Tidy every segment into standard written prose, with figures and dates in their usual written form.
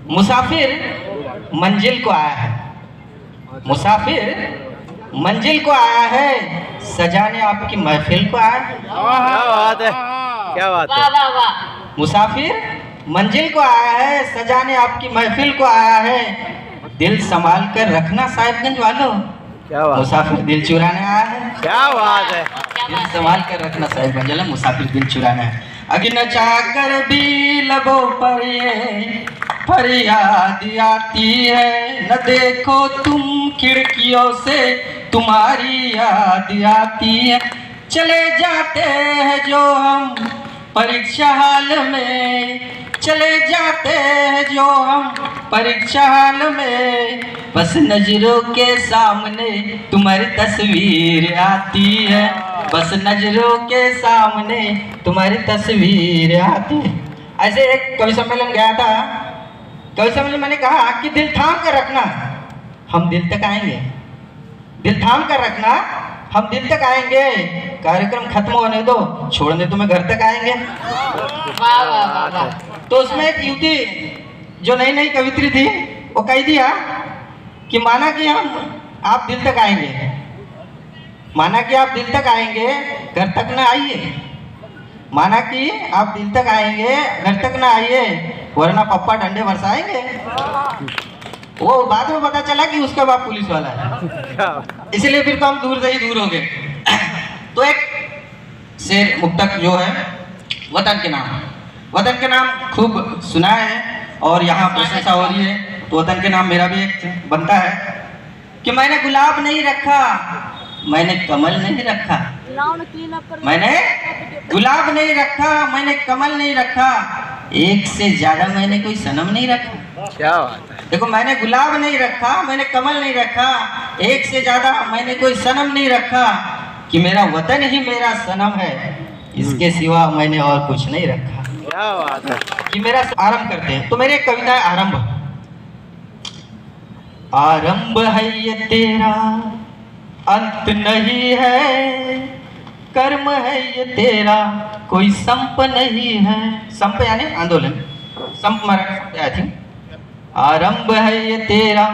मुसाफिर मंजिल को आया है, मुसाफिर मंजिल को आया है, सजाने आपकी महफिल को आया है। क्या बात है, क्या बात है। वाह वाह वाह। मुसाफिर मंजिल को आया है, सजाने आपकी महफिल को आया है। दिल संभाल कर रखना साहिबगंज वालों, क्या बात, मुसाफिर दिल चुराने आया है। क्या बात है। दिल संभाल कर रखना साहिबगंज वालों, मुसाफिर दिल चुराना है। अगिन चाकर भी लबों पर ये फरियाद आती है, न देखो तुम खिड़कियों से तुम्हारी याद आती है। चले जाते हैं जो हम परीक्षा हाल में, चले जाते हैं जो हम परीक्षा हाल में, बस नजरों के सामने तुम्हारी तस्वीर आती है, बस नजरों के सामने तुम्हारी तस्वीर आती है। ऐसे एक कवि सम्मेलन गया था, कवि सम्मेलन मैंने कहा कि दिल थाम कर रखना, हम दिल तक आएंगे। दिल थाम कर रखना, हम दिल तक आएंगे। कार्यक्रम खत्म होने दो, छोड़ने तुम्हें घर तक आएंगे। वाह वाह वाह वाह। तो उसमें एक युवती जो नई नई कवित्री थी, वो कह दिया कि माना कि हम आप दिल तक आएंगे, माना कि आप दिल तक आएंगे, घर तक ना आइए। माना कि आप दिल तक आएंगे, घर तक ना आइए, वरना पप्पा डंडे बरसाएंगे। वो बाद में पता चला कि उसका बाप पुलिस वाला है, इसलिए फिर तो हम दूर से ही दूर हो गए। तो एक शेर मुक्तक जो है वतन के नाम, वतन के नाम खूब सुना है और यहाँ प्रशंसा हो रही है, तो वतन के नाम मेरा भी एक बनता है कि मैंने गुलाब नहीं रखा, मैंने कमल नहीं रखा, मैंने गुलाब नहीं रखा, मैंने कमल नहीं रखा, एक से ज्यादा मैंने कोई सनम नहीं रखा। क्या बात है। देखो, मैंने गुलाब नहीं रखा, मैंने कमल नहीं रखा, एक से ज्यादा मैंने कोई सनम नहीं रखा, कि मेरा वतन ही मेरा सनम है, इसके सिवा मैंने और कुछ नहीं रखा। क्या बात है। कि मेरा आरंभ करते हैं, तो मेरे एक कविता है आरंभ। आरंभ है ये तेरा, अंत नहीं है, कर्म है ये तेरा, कोई संप नहीं है। संप यानी आंदोलन, संप मराठी आई थिंक। आरंभ है ये तेरा,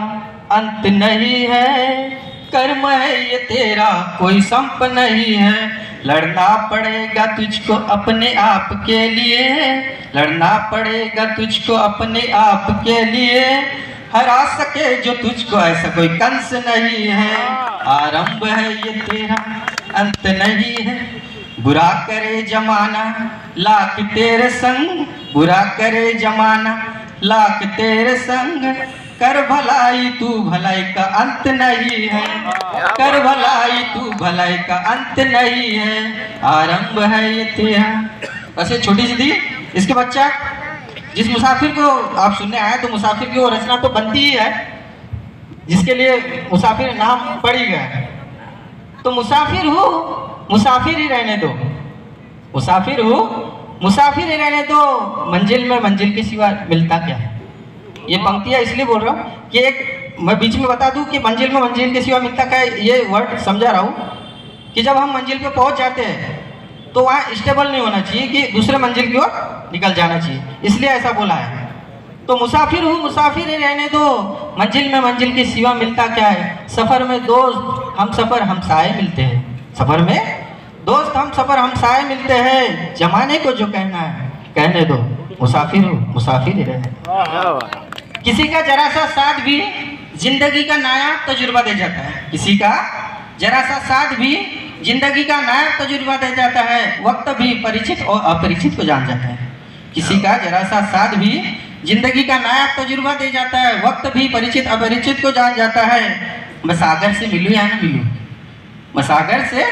अंत नहीं है, कर्म है ये तेरा, कोई संप नहीं है। लड़ना पड़ेगा तुझको अपने आप के लिए, लड़ना पड़ेगा तुझको अपने आप के लिए, हरा सके जो तुझको ऐसा कोई कंस नहीं है। आरंभ है ये तेरा, अंत नहीं है। बुरा करे जमाना लाख तेरे संग, बुरा करे जमाना लाख तेरे संग, कर भलाई तू भलाई का अंत नहीं है, कर भलाई तू भलाई का अंत नहीं है। आरंभ है ये तेरा। वैसे छोटी सी थी, इसके बच्चा जिस मुसाफिर को आप सुनने आए, तो मुसाफिर की वो रचना तो बनती ही है, जिसके लिए मुसाफिर नाम पड़ ही गया। तो मुसाफिर हो, मुसाफिर ही रहने दो, मुसाफिर हो, मुसाफिर ही रहने दो, मंजिल में मंजिल के सिवा मिलता क्या है। ये पंक्तियाँ इसलिए बोल रहा हूँ कि एक मैं बीच में बता दूं कि मंजिल में मंजिल के सिवा मिलता क्या है, ये वर्ड समझा रहा हूँ कि जब हम मंजिल पे पहुँच जाते हैं तो वहाँ स्टेबल नहीं होना चाहिए कि दूसरे मंजिल की ओर निकल जाना चाहिए, इसलिए ऐसा बोला है। तो मुसाफिर हूँ, मुसाफिर ही रहने दो, मंजिल में मंजिल के सिवा मिलता क्या है। सफ़र में दोस्त हम सफ़र हम साए मिलते हैं, सफ़र में दोस्त हम सफ़र हम साए मिलते हैं, जमाने को जो कहना है कहने दो, मुसाफिर हूँ, मुसाफिर ही रहने। किसी का जरा सा साथ भी जिंदगी का नया तजुर्बा दे जाता है, किसी का जरा सा साथ भी जिंदगी का नया तजुर्बा दे जाता है, वक्त भी परिचित और अपरिचित को जान जाता है। किसी का जरा सा साथ भी जिंदगी का नया तजुर्बा दे जाता है, वक्त भी परिचित अपरिचित को जान जाता है। मैं सागर से मिलूं या न मिलूं, मैं सागर से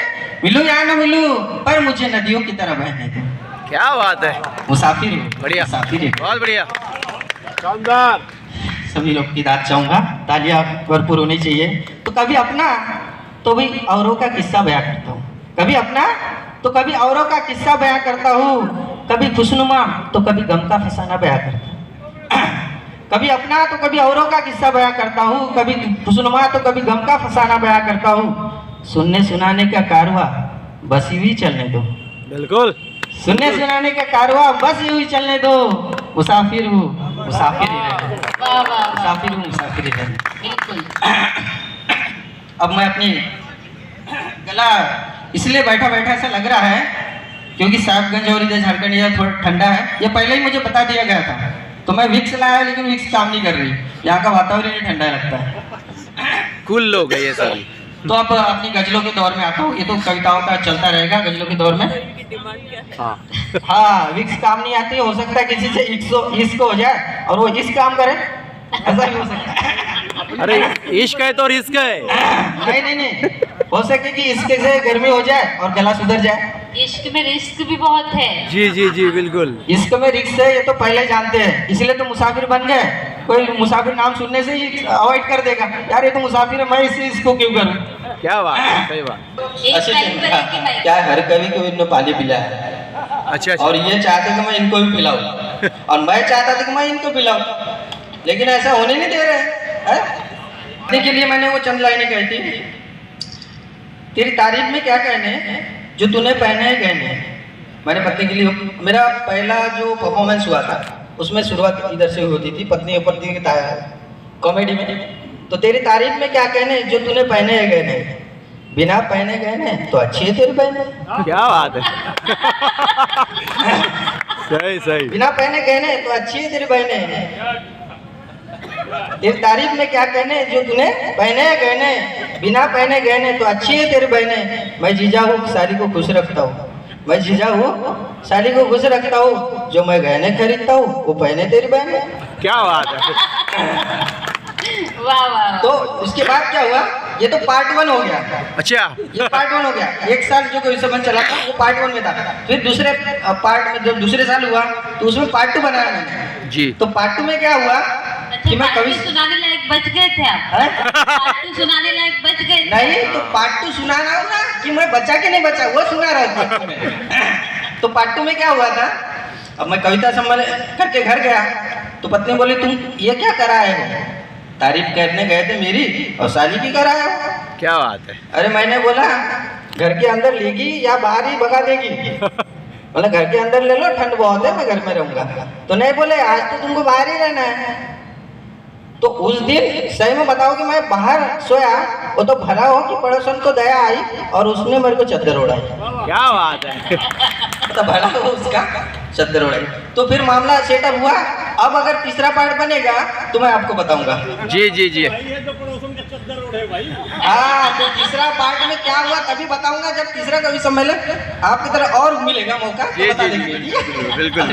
मिलूं या न मिलूं, पर मुझे नदियों की तरह बहने दो। क्या बात है। मुसाफिर हूँ, बढ़िया, मुसाफिर हूँ। बहुत बढ़िया, शानदार। सभी लोग की दाद चाहूँगा, तालियां भरपूर होनी चाहिए। तो कभी अपना तो भी औरों का किस्सा बयां करता हूँ, कभी अपना तो कभी औरों का किस्सा बयां करता हूँ, कभी खुशनुमा तो कभी गम का फसाना बयां करता हूँ। कभी अपना तो कभी औरों का किस्सा बयां करता हूँ, कभी खुशनुमा तो कभी गम का फसाना बयां करता हूँ। सुनने सुनाने का कारवा बस यूं ही चलने दो, बिल्कुल सुनने सुनाने का कारवा बस यूं ही चलने दो, मुसाफिर हूँ, मुसाफिर ही रहना। वाह वाह मुसाफिर हूँ, मुसाफिर है। बिल्कुल। अब मैं अपनी गला इसलिए बैठा बैठा ऐसा लग रहा है क्योंकि साहिबगंज और इधर झारखंड यह थोड़ा ठंडा है। ये पहले ही मुझे बता दिया गया था, तो मैं विक्स लाया लेकिन विक्स काम नहीं कर रही। यहाँ का वातावरण ही ठंडा लगता है। कुल लोग हैं ये सभी। तो अब अपनी गजलों के दौर में आता हूँ। ये तो कविताओं का चलता रहेगा गजलों के दौर में। हाँ हाँ, विक्स काम नहीं आती, हो सकता है किसी से इश्क हो जाए और वो इश्क काम करे, ऐसा भी हो सकता है। अरे इश्क है तो रिस्क है। नहीं, हो सके कि इसके से गर्मी हो जाए और गला सुधर जाए। इश्क में रिस्क भी बहुत है। जी जी जी बिल्कुल। इश्क में रिस्क है, ये तो पहले जानते हैं, इसलिए तो मुसाफिर बन गए। कोई मुसाफिर नाम सुनने से ही अवॉइड कर देगा, यार ये तो मुसाफिर है, मैं इसको क्यों करूं। क्या बात है, सही बात। एक टाइम पर एक ही माइक। क्या हर कवि को इनको पानी पिला है अच्छा अच्छा। और ये चाहते कि मैं इनको भी पिलाऊं और मैं चाहता था कि मैं इनको पिलाऊं, लेकिन ऐसा होने नहीं दे रहे हैं। के लिए मैंने वो चंद लाइनें कही थी, तेरी तारीफ में क्या कहने जो तूने पहने हैं गहने। मैंने पत्नी के लिए, मेरा पहला जो परफॉर्मेंस हुआ था उसमें शुरुआत इधर से होती थी, पत्नी ऊपर थी कॉमेडी में। तो तेरी तारीफ में क्या कहने जो तूने पहने हैं गहने, बिना पहने गहने तो अच्छी है तेरी बहने। क्या बात है। सही सही। बिना पहने गहने तो अच्छी है तेरी बहने। तेरी तारीफ में क्या कहने जो तूने पहने हैं गहने, बिना पहने गहने तो अच्छी है तेरी बहने। मैं जीजा हूँ साली को खुश रखता हूँ, मैं जीजा हूँ साली को खुश रखता हूँ, जो मैं गहने खरीदता हूँ वो पहने तेरी बहने। क्या बात है। वाह वाह। तो उसके बाद क्या हुआ, ये तो पार्ट 1 हो गया। अच्छा ये पार्ट 1 हो गया। एक साल जो कोई संबंध चला था वो पार्ट 1 में था। फिर दूसरे पार्ट में जब दूसरे साल हुआ तो उसमें पार्ट 2 बनाया मैंने जी। तो पार्ट 2 में क्या हुआ अच्छा, कि मैं पार्ट कवि टू सुनाने लायक बच गए थे आप। हैं? पार्ट टू सुनाने लायक बच गए थे। नहीं तो पार्ट 2 सुना रहा हूँ ना कि मैं बचा के नहीं बचा, वो सुना रहा हूँ पार्ट 2 में। तो पार्ट 2 में क्या हुआ था, अब मैं कविता सम्मेलन करके घर गया तो पत्नी बोली तुम ये क्या करा है, तारीफ करने गए थे मेरी और साली की करा है। क्या बात है। अरे मैंने बोला घर के अंदर लेगी या बाहर ही भगा देगी। बोला घर के अंदर ले लो, ठंड बहुत है, मैं घर में रहूंगा। तो नहीं, बोले आज तो तुमको बाहर ही रहना है। तो उस दिन सही में बताओ कि मैं बाहर सोया, वो तो भला हो कि पड़ोसन को दया आई और उसने मेरे को चद्दर उड़ाई। क्या बात है। तो भला हो उसका चद्दर उड़ाई। तो फिर मामला सेटअप हुआ। अब अगर तीसरा पार्ट बनेगा तो मैं आपको बताऊंगा। जी जी जी। हाँ, तो तीसरा पार्ट में क्या हुआ तभी बताऊंगा जब तीसरा कवि सम्मेलन आपकी तरह और मिलेगा मौका, तो जी बता जी देंगे। बिल्कुल बिल्कुल।